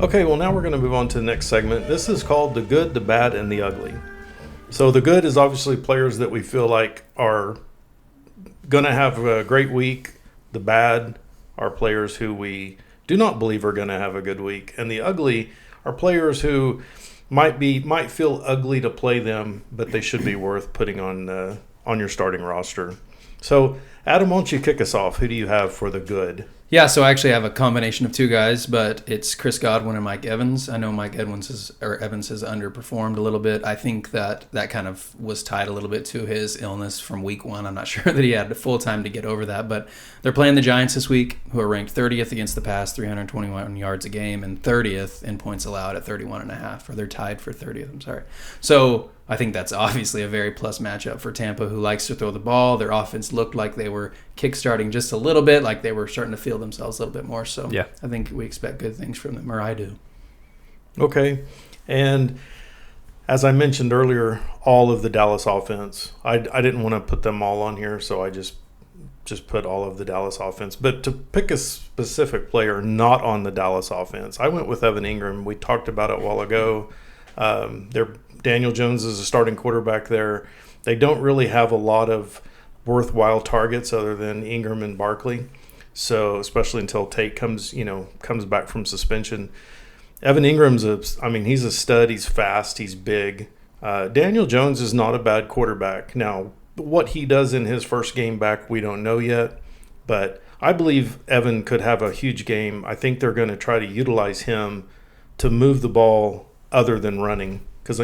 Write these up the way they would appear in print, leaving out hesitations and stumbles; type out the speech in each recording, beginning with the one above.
Okay, well, now we're going to move on to the next segment. This is called The Good, the Bad, and the Ugly. So the good is obviously players that we feel like are going to have a great week. The bad are players who we do not believe are going to have a good week. And the ugly are players who might feel ugly to play them, but they should be worth putting on your starting roster. So, Adam, why don't you kick us off? Who do you have for the good? Yeah, so I actually have a combination of two guys, but it's Chris Godwin and Mike Evans. I know Mike Evans has underperformed a little bit. I think that kind of was tied a little bit to his illness from week one. I'm not sure that he had full time to get over that, but they're playing the Giants this week, who are ranked 30th against the pass, 321 yards a game, and 30th in points allowed at 31.5, or they're tied for 30th, I'm sorry. So I think that's obviously a very plus matchup for Tampa, who likes to throw the ball. Their offense looked like they were kickstarting just a little bit, like they were starting to feel themselves a little bit more. So yeah, I think we expect good things from them, or I do. Okay. And as I mentioned earlier, all of the Dallas offense, I didn't want to put them all on here, so I just put all of the Dallas offense. But to pick a specific player not on the Dallas offense, I went with Evan Ingram. We talked about it a while ago. Daniel Jones is a starting quarterback there. They don't really have a lot of worthwhile targets other than Ingram and Barkley. So especially until Tate comes back from suspension. Evan Ingram's he's a stud. He's fast. He's big. Daniel Jones is not a bad quarterback. Now, what he does in his first game back, we don't know yet. But I believe Evan could have a huge game. I think they're going to try to utilize him to move the ball other than running, because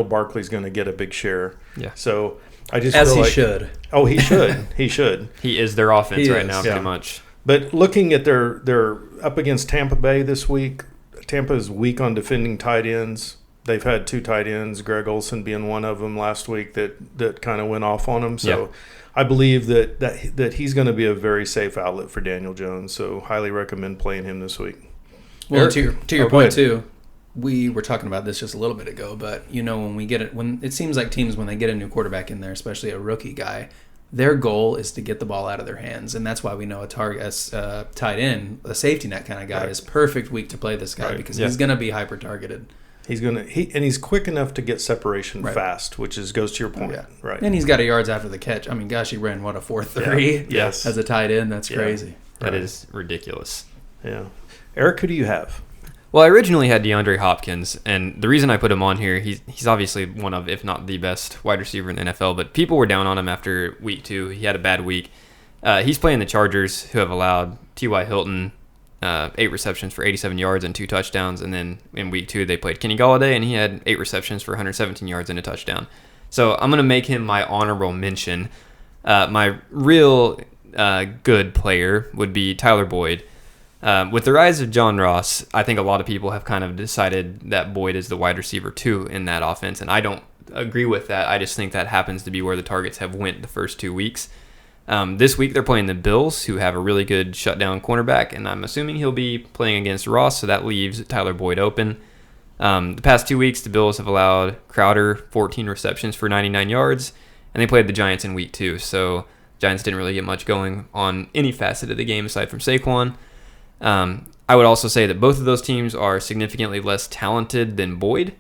Barkley's going to get a big share. Yeah. So I just as feel he like, should. Oh, he should. He should. He is their offense right now, pretty much. But looking at their up against Tampa Bay this week, Tampa is weak on defending tight ends. They've had two tight ends, Greg Olsen being one of them last week that kind of went off on them. So I believe that he's going to be a very safe outlet for Daniel Jones. So highly recommend playing him this week. Well, Eric, to your point too, we were talking about this just a little bit ago, but when it seems like teams, when they get a new quarterback in there, especially a rookie guy, their goal is to get the ball out of their hands, and that's why we know a tight end, a safety net kind of guy, is perfect week to play this guy because he's going to be hyper targeted. He's quick enough to get separation fast, which goes to your point, right? And he's got a yards after the catch. I mean, gosh, he ran a 4.3 Yes, as a tight end. That's crazy. That is ridiculous. Yeah, Eric, who do you have? Well, I originally had DeAndre Hopkins, and the reason I put him on here, he's obviously one of, if not the best wide receiver in the NFL, but people were down on him after week 2. He had a bad week. He's playing the Chargers, who have allowed T.Y. Hilton 8 receptions for 87 yards and 2 touchdowns, and then in week 2 they played Kenny Golladay, and he had 8 receptions for 117 yards and a touchdown. So I'm going to make him my honorable mention. My real good player would be Tyler Boyd. With the rise of John Ross, I think a lot of people have kind of decided that Boyd is the wide receiver 2 in that offense, and I don't agree with that. I just think that happens to be where the targets have went the first 2 weeks. This week they're playing the Bills, who have a really good shutdown cornerback, and I'm assuming he'll be playing against Ross, so that leaves Tyler Boyd open. The past 2 weeks, the Bills have allowed Crowder 14 receptions for 99 yards, and they played the Giants in week 2, so Giants didn't really get much going on any facet of the game aside from Saquon. I would also say that both of those teams are significantly less talented than Boyd.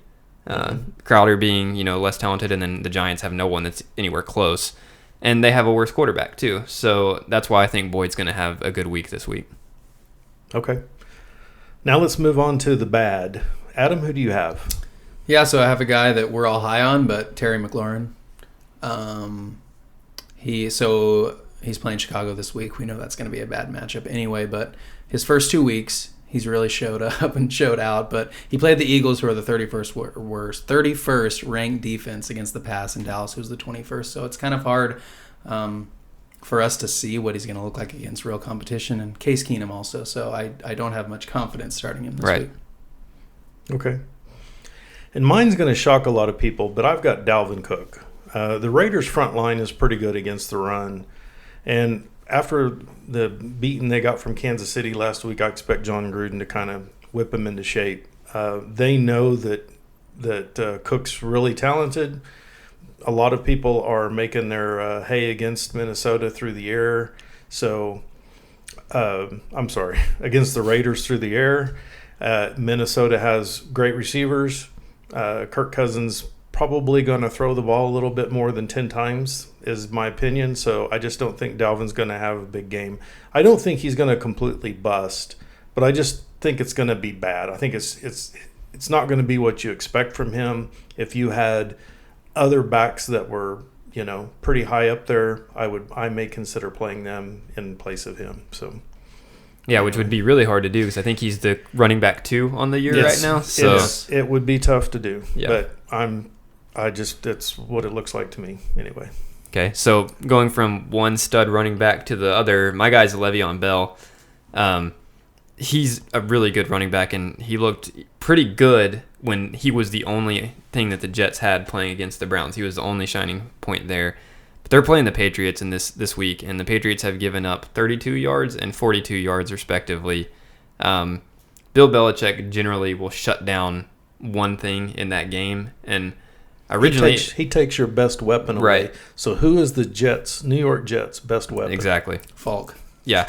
Crowder being, less talented, and then the Giants have no one that's anywhere close. And they have a worse quarterback, too. So that's why I think Boyd's going to have a good week this week. Okay. Now let's move on to the bad. Adam, who do you have? Yeah, so I have a guy that we're all high on, but Terry McLaurin. He's playing Chicago this week. We know that's going to be a bad matchup anyway, but his first 2 weeks, he's really showed up and showed out. But he played the Eagles, who are the 31st ranked defense against the pass, and Dallas, who's the 21st. So it's kind of hard for us to see what he's going to look like against real competition. And Case Keenum also. So I don't have much confidence starting him this week. Okay. And mine's going to shock a lot of people, but I've got Dalvin Cook. The Raiders' front line is pretty good against the run. And after the beating they got from Kansas City last week, I expect John Gruden to kind of whip them into shape. They know that Cook's really talented. A lot of people are making their hay against Minnesota through the air. So, against the Raiders through the air. Minnesota has great receivers. Kirk Cousins probably going to throw the ball a little bit more than 10 times is my opinion. So I just don't think Dalvin's going to have a big game. I don't think he's going to completely bust, but I just think it's going to be bad. I think it's not going to be what you expect from him. If you had other backs that were, pretty high up there, I may consider playing them in place of him. So yeah, which would be really hard to do because I think he's the running back 2 on the year right now. So it would be tough to do. Yeah. But it's what it looks like to me anyway. Okay, so going from one stud running back to the other, my guy's Le'Veon Bell. He's a really good running back, and he looked pretty good when he was the only thing that the Jets had playing against the Browns. He was the only shining point there. But they're playing the Patriots in this week, and the Patriots have given up 32 yards and 42 yards respectively. Bill Belichick generally will shut down one thing in that game, and originally he takes your best weapon away. Right. So who is the New York Jets' best weapon? Exactly. Falk. Yeah,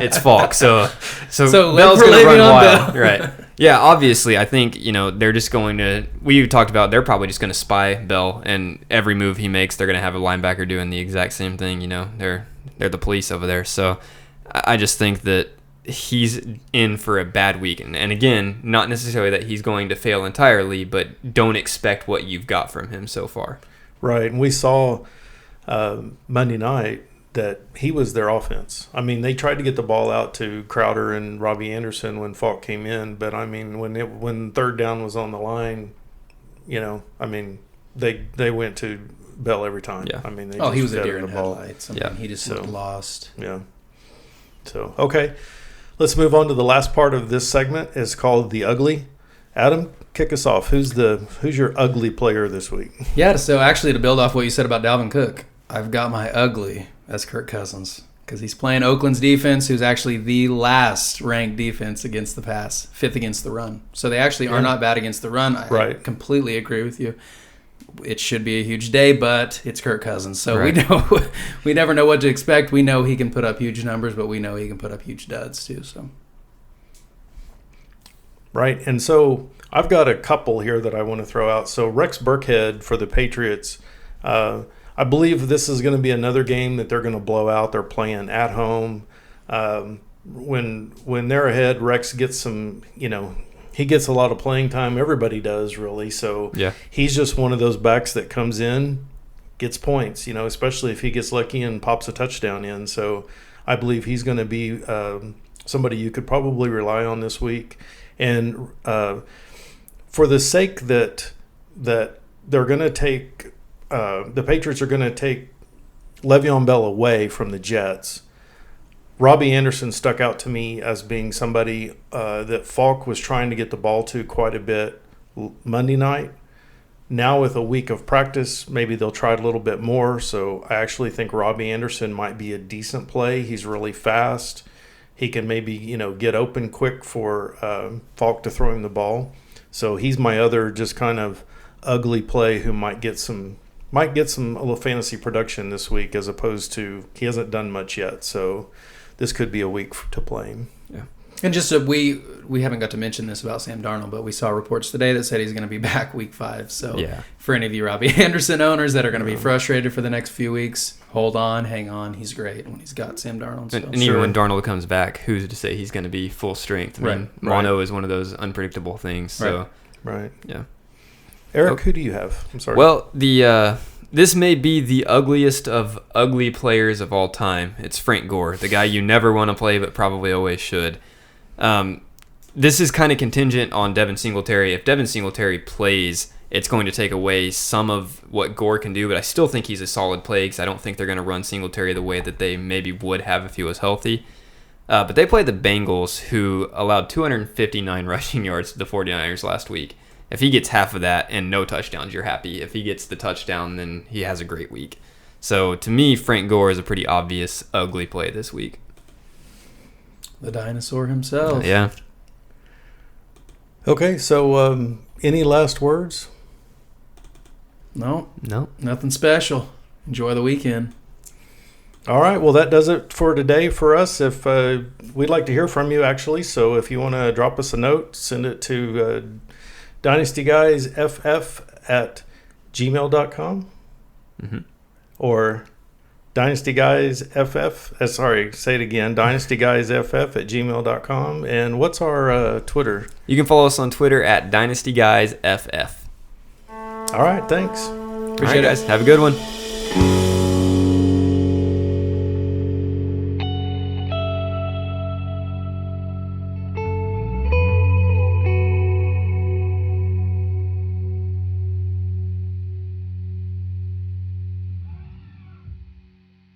it's Falk. So Bell's going to run Le'Veon wild, right? Yeah, obviously, I think they're just going to. We talked about they're probably just going to spy Bell, and every move he makes, they're going to have a linebacker doing the exact same thing. They're the police over there. So I just think that he's in for a bad week, and again, not necessarily that he's going to fail entirely, but don't expect what you've got from him so far. Right, and we saw Monday night that he was their offense. I mean, they tried to get the ball out to Crowder and Robbie Anderson when Falk came in, but I mean, when third down was on the line, they went to Bell every time. Yeah. I mean, he was a deer in headlights. He just looked lost. Yeah. So okay, let's move on to the last part of this segment. It's called the ugly. Adam, kick us off. Who's your ugly player this week? Yeah. So actually, to build off what you said about Dalvin Cook, I've got my ugly. That's Kirk Cousins, because he's playing Oakland's defense, who's actually the last ranked defense against the pass, 5th against the run. So they actually are not bad against the run. I completely agree with you. It should be a huge day, but it's Kirk Cousins. So we never know what to expect. We know he can put up huge numbers, but we know he can put up huge duds too. So right, and so I've got a couple here that I want to throw out. So Rex Burkhead for the Patriots. I believe this is going to be another game that they're going to blow out. They're playing at home. When they're ahead, Rex gets some, he gets a lot of playing time. Everybody does, really. So he's just one of those backs that comes in, gets points, especially if he gets lucky and pops a touchdown in. So I believe he's going to be somebody you could probably rely on this week. And for the sake that they're going to take the Patriots are going to take Le'Veon Bell away from the Jets. Robbie Anderson stuck out to me as being somebody that Falk was trying to get the ball to quite a bit Monday night. Now with a week of practice, maybe they'll try it a little bit more. So I actually think Robbie Anderson might be a decent play. He's really fast. He can maybe, get open quick for Falk to throw him the ball. So he's my other just kind of ugly play who might get some a little fantasy production this week, as opposed to he hasn't done much yet. So this could be a week to play him. Yeah. And just we haven't got to mention this about Sam Darnold, but we saw reports today that said he's going to be back week 5. So for any of you Robbie Anderson owners that are going to be frustrated for the next few weeks, hold on, hang on. He's great when he's got Sam Darnold. So. And even when Darnold comes back, who's to say he's going to be full strength? I mean, mono is one of those unpredictable things. So right. Yeah. Eric, who do you have? I'm sorry. Well, this may be the ugliest of ugly players of all time. It's Frank Gore, the guy you never want to play but probably always should. This is kind of contingent on Devin Singletary. If Devin Singletary plays, it's going to take away some of what Gore can do, but I still think he's a solid play because I don't think they're going to run Singletary the way that they maybe would have if he was healthy. But they played the Bengals, who allowed 259 rushing yards to the 49ers last week. If he gets half of that and no touchdowns, you're happy. If he gets the touchdown, then he has a great week. So to me, Frank Gore is a pretty obvious ugly play this week. The dinosaur himself. Yeah. Okay, so any last words? No. No. Nothing special. Enjoy the weekend. All right. Well, that does it for today for us. If we'd like to hear from you, actually. So if you want to drop us a note, send it to dynastyguysff@gmail.com or dynastyguysff. Say it again. dynastyguysff@gmail.com. And what's our Twitter? You can follow us on Twitter at dynastyguysff. All right. Thanks. Appreciate it, guys. Have a good one.